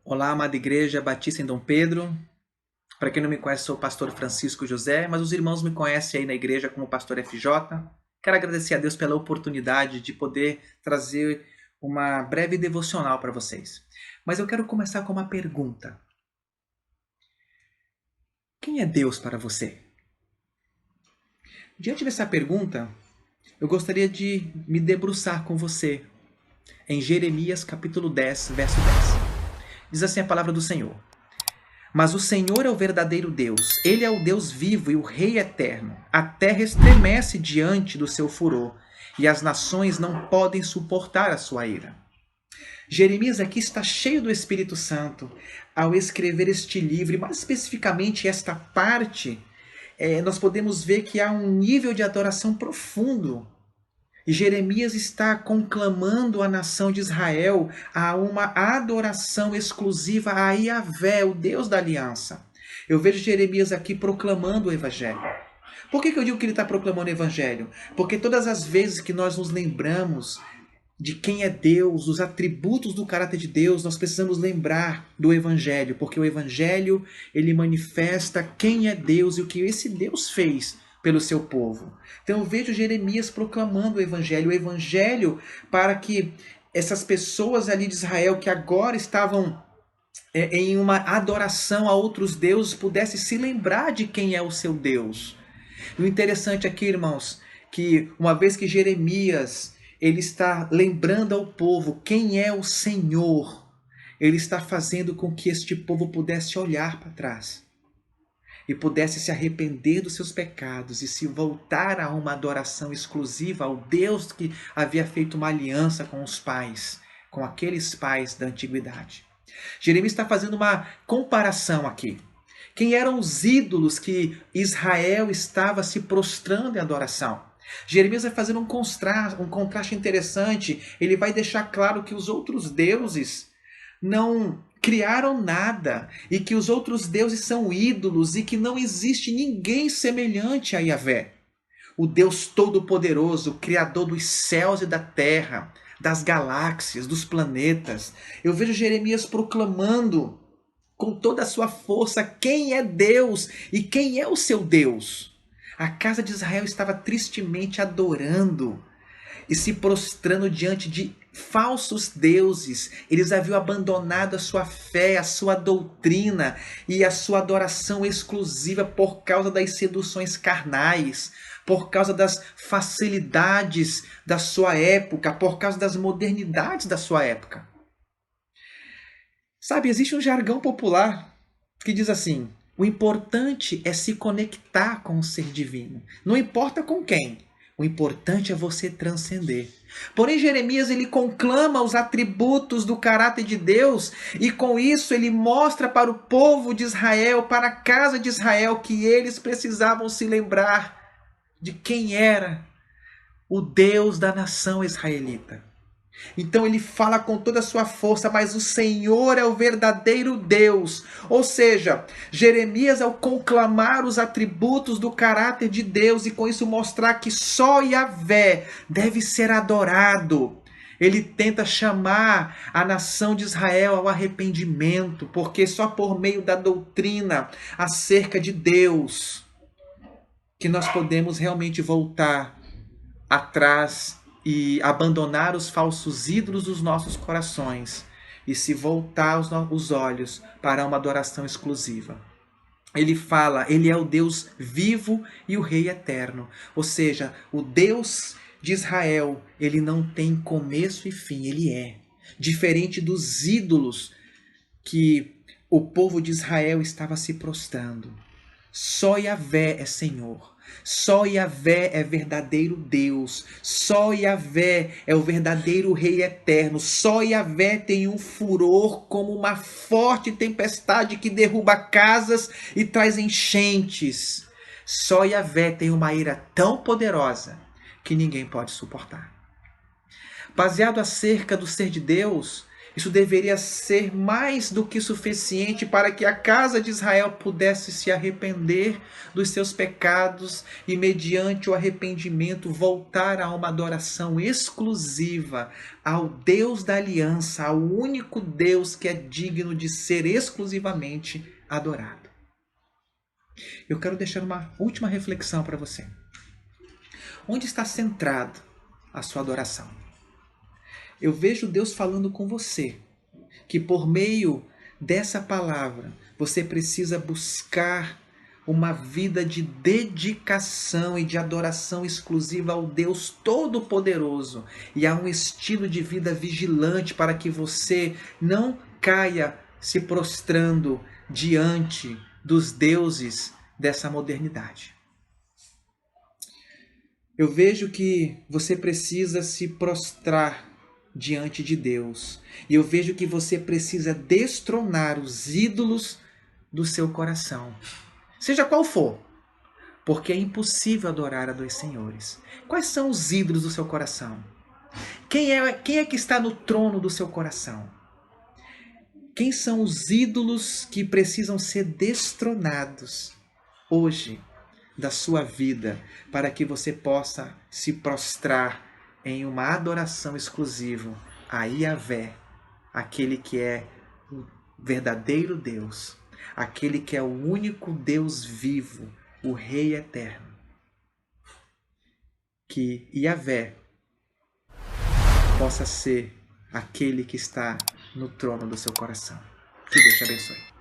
Olá, amada Igreja Batista em Dom Pedro. Para quem não me conhece, sou o pastor Francisco José, mas os irmãos me conhecem aí na igreja como pastor FJ. Quero agradecer a Deus pela oportunidade de poder trazer uma breve devocional para vocês. Mas eu quero começar com uma pergunta. Quem é Deus para você? Diante dessa pergunta, eu gostaria de me debruçar com você em Jeremias capítulo 10, verso 10. Diz assim a palavra do Senhor: Mas o Senhor é o verdadeiro Deus, Ele é o Deus vivo e o Rei eterno. A terra estremece diante do seu furor, e as nações não podem suportar a sua ira. Jeremias aqui está cheio do Espírito Santo ao escrever este livro, e mais especificamente esta parte, nós podemos ver que há um nível de adoração profundo. E Jeremias está conclamando a nação de Israel a uma adoração exclusiva a Yahvé, o Deus da aliança. Eu vejo Jeremias aqui proclamando o Evangelho. Por que eu digo que ele está proclamando o Evangelho? Porque todas as vezes que nós nos lembramos de quem é Deus, dos atributos do caráter de Deus, nós precisamos lembrar do Evangelho, porque o Evangelho ele manifesta quem é Deus e o que esse Deus fez pelo seu povo. Então eu vejo Jeremias proclamando o Evangelho para que essas pessoas ali de Israel que agora estavam em uma adoração a outros deuses pudessem se lembrar de quem é o seu Deus. E o interessante aqui, irmãos, que uma vez que Jeremias ele está lembrando ao povo quem é o Senhor, ele está fazendo com que este povo pudesse olhar para trás e pudesse se arrepender dos seus pecados e se voltar a uma adoração exclusiva ao Deus que havia feito uma aliança com os pais, com aqueles pais da antiguidade. Jeremias está fazendo uma comparação aqui. Quem eram os ídolos que Israel estava se prostrando em adoração? Jeremias vai fazer um contraste interessante. Ele vai deixar claro que os outros deuses não criaram nada e que os outros deuses são ídolos e que não existe ninguém semelhante a Yahvé, o Deus Todo-Poderoso, Criador dos céus e da terra, das galáxias, dos planetas. Eu vejo Jeremias proclamando com toda a sua força quem é Deus e quem é o seu Deus. A casa de Israel estava tristemente adorando e se prostrando diante de falsos deuses. Eles haviam abandonado a sua fé, a sua doutrina e a sua adoração exclusiva por causa das seduções carnais, por causa das facilidades da sua época, por causa das modernidades da sua época. Sabe, existe um jargão popular que diz assim: o importante é se conectar com o ser divino. Não importa com quem. O importante é você transcender. Porém, Jeremias ele conclama os atributos do caráter de Deus e com isso ele mostra para o povo de Israel, para a casa de Israel, que eles precisavam se lembrar de quem era o Deus da nação israelita. Então ele fala com toda a sua força, mas o Senhor é o verdadeiro Deus. Ou seja, Jeremias ao conclamar os atributos do caráter de Deus e com isso mostrar que só Yahvé deve ser adorado, ele tenta chamar a nação de Israel ao arrependimento, porque só por meio da doutrina acerca de Deus que nós podemos realmente voltar atrás e abandonar os falsos ídolos dos nossos corações e se voltar os olhos para uma adoração exclusiva. Ele fala, ele é o Deus vivo e o Rei eterno. Ou seja, o Deus de Israel, ele não tem começo e fim, ele é. Diferente dos ídolos que o povo de Israel estava se prostrando. Só Yahvé é Senhor. Só Yahvé é verdadeiro Deus. Só Yahvé é o verdadeiro Rei eterno. Só Yahvé tem um furor como uma forte tempestade que derruba casas e traz enchentes. Só Yahvé tem uma ira tão poderosa que ninguém pode suportar. Baseado acerca do ser de Deus, Isso deveria ser mais do que suficiente para que a casa de Israel pudesse se arrepender dos seus pecados e, mediante o arrependimento, voltar a uma adoração exclusiva ao Deus da aliança, ao único Deus que é digno de ser exclusivamente adorado. Eu quero deixar uma última reflexão para você. Onde está centrado a sua adoração? Eu vejo Deus falando com você, que por meio dessa palavra, você precisa buscar uma vida de dedicação e de adoração exclusiva ao Deus Todo-Poderoso e a um estilo de vida vigilante para que você não caia se prostrando diante dos deuses dessa modernidade. Eu vejo que você precisa se prostrar diante de Deus. E eu vejo que você precisa destronar os ídolos do seu coração. Seja qual for. Porque é impossível adorar a dois senhores. Quais são os ídolos do seu coração? Quem é que está no trono do seu coração? Quem são os ídolos que precisam ser destronados hoje da sua vida para que você possa se prostrar em uma adoração exclusiva a Yahvé, aquele que é o verdadeiro Deus, aquele que é o único Deus vivo, o Rei eterno. Que Yahvé possa ser aquele que está no trono do seu coração. Que Deus te abençoe.